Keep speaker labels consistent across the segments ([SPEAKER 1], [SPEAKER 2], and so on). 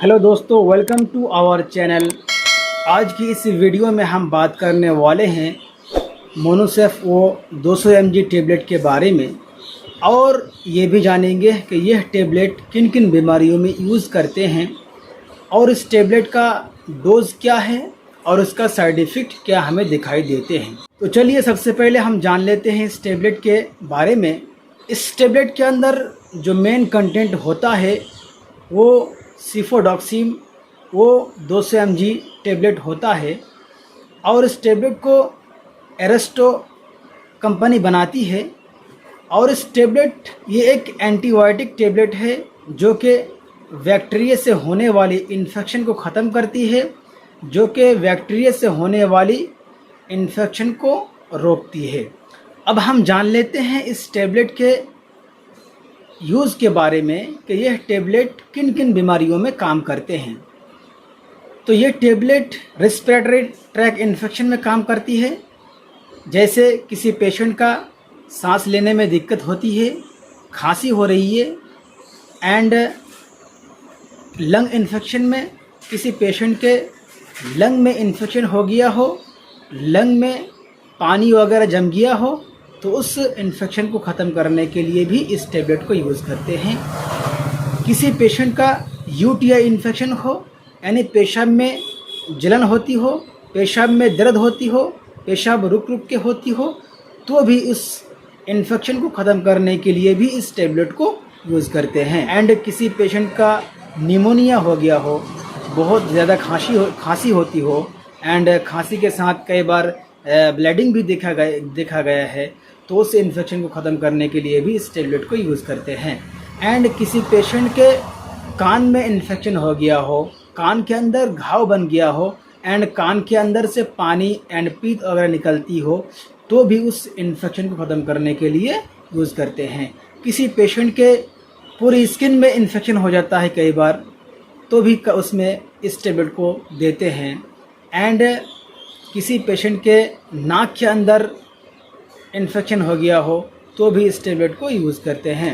[SPEAKER 1] Hello दोस्तों, welcome to our channel. आज की इस वीडियो में हम बात करने वाले हैं मोनोसेफ वो 200 mg टेबलेट के बारे में, और ये भी जानेंगे कि यह टेबलेट किन किन बीमारियों में यूज़ करते हैं और इस टेबलेट का डोज क्या है और उसका साइड इफ़ेक्ट क्या हमें दिखाई देते हैं। तो चलिए सबसे पहले हम जान लेते हैं इस टेबलेट के बारे में। इस टेबलेट के अंदर जो मेन कंटेंट होता है वो सिफोडॉक्सिम वो 200 mg टेबलेट होता है, और इस टेबलेट को एरेस्टो कंपनी बनाती है। और इस टेबलेट ये एक एंटीबायोटिक टेबलेट है जो कि बैक्टीरिया से होने वाली इन्फेक्शन को ख़त्म करती है, जो कि बैक्टीरिया से होने वाली इन्फेक्शन को रोकती है। अब हम जान लेते हैं इस टेबलेट के यूज़ के बारे में कि यह टेबलेट किन किन बीमारियों में काम करते हैं। तो ये टेबलेट रेस्पिरेटरी ट्रैक इन्फेक्शन में काम करती है, जैसे किसी पेशेंट का सांस लेने में दिक्कत होती है, खांसी हो रही है, एंड लंग इन्फेक्शन में किसी पेशेंट के लंग में इन्फेक्शन हो गया हो, लंग में पानी वगैरह जम गया हो, तो उस इन्फेक्शन को ख़त्म करने के लिए भी इस टेबलेट को यूज़ करते हैं। किसी पेशेंट का यूटीआई इन्फेक्शन हो, यानी पेशाब में जलन होती हो, पेशाब में दर्द होती हो, पेशाब रुक रुक के होती हो, तो भी इस इन्फेक्शन को ख़त्म करने के लिए भी इस टेबलेट को यूज़ करते हैं। एंड किसी पेशेंट का निमोनिया हो गया हो, बहुत ज़्यादा खांसी होती हो, एंड खांसी के साथ कई बार ब्लीडिंग भी देखा गया है, तो उस इन्फेक्शन को ख़त्म करने के लिए भी इस टेबलेट को यूज़ करते हैं। एंड किसी पेशेंट के कान में इन्फेक्शन हो गया हो, कान के अंदर घाव बन गया हो, एंड कान के अंदर से पानी एंड पीत वगैरह निकलती हो, तो भी उस इन्फेक्शन को ख़त्म करने के लिए यूज़ करते हैं। किसी पेशेंट के पूरी स्किन में इन्फेक्शन हो जाता है कई बार, तो भी उसमें इस टेबलेट को देते हैं। एंड किसी पेशेंट के नाक के अंदर इन्फेक्शन हो गया हो, तो भी इस टेबलेट को यूज़ करते हैं।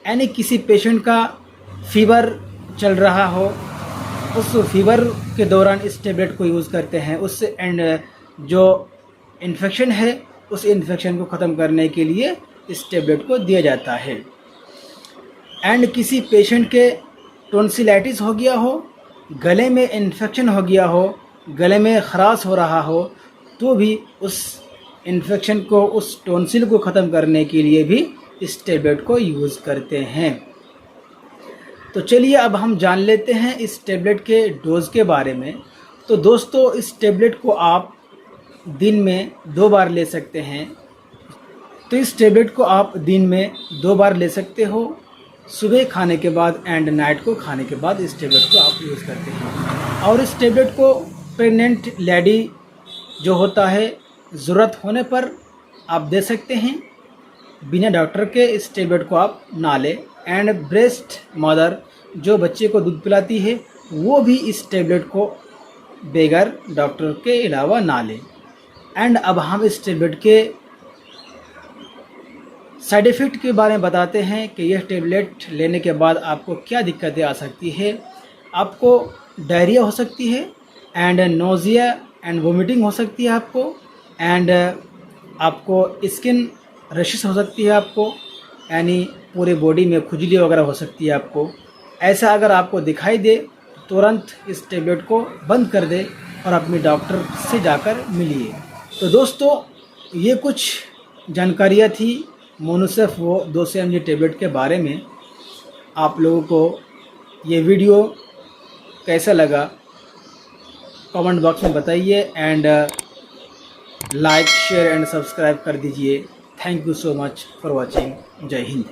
[SPEAKER 1] यानी किसी पेशेंट का फीवर चल रहा हो, उस फीवर के दौरान इस टेबलेट को यूज़ करते हैं। उस एंड जो इन्फेक्शन है उस इन्फेक्शन को ख़त्म करने के लिए इस टेबलेट को दिया जाता है। एंड किसी पेशेंट के टॉन्सिलाइटिस हो गया हो, गले में इन्फेक्शन हो गया हो, गले में खराश हो रहा हो, तो भी उस इन्फेक्शन को, उस टॉन्सिल को ख़त्म करने के लिए भी इस टेबलेट को यूज़ करते हैं। तो चलिए अब हम जान लेते हैं इस टेबलेट के डोज के बारे में। तो दोस्तों, इस टेबलेट को आप दिन में 2 बार ले सकते हैं। तो इस टेबलेट को आप दिन में 2 बार ले सकते हो, सुबह खाने के बाद एंड नाइट को खाने के बाद इस टेबलेट को आप यूज़ करते हैं। और इस टेबलेट को प्रेग्नेंट लेडी जो होता है, ज़रूरत होने पर आप दे सकते हैं। बिना डॉक्टर के इस टेबलेट को आप ना लें। एंड ब्रेस्ट मदर जो बच्चे को दूध पिलाती है, वो भी इस टेबलेट को बगैर डॉक्टर के अलावा ना लें। एंड अब हम इस टेबलेट के साइड इफ़ेक्ट के बारे में बताते हैं कि यह टेबलेट लेने के बाद आपको क्या दिक्कतें आ सकती है। आपको डायरिया हो सकती है, एंड नोज़िया एंड वोमिटिंग हो सकती है आपको, एंड आपको स्किन रैशेस हो सकती है आपको, यानी पूरे बॉडी में खुजली वगैरह हो सकती है आपको। ऐसा अगर आपको दिखाई दे तो तुरंत इस टेबलेट को बंद कर दे और अपने डॉक्टर से जाकर मिलिए। तो दोस्तों, ये कुछ जानकारियाँ थी मोनोसेफ वो 200 mg टेबलेट के बारे में। आप लोगों को ये वीडियो कैसा लगा कमेंट बॉक्स में बताइए, and like share and subscribe कर दीजिए। Thank you so much for watching. जय हिंद।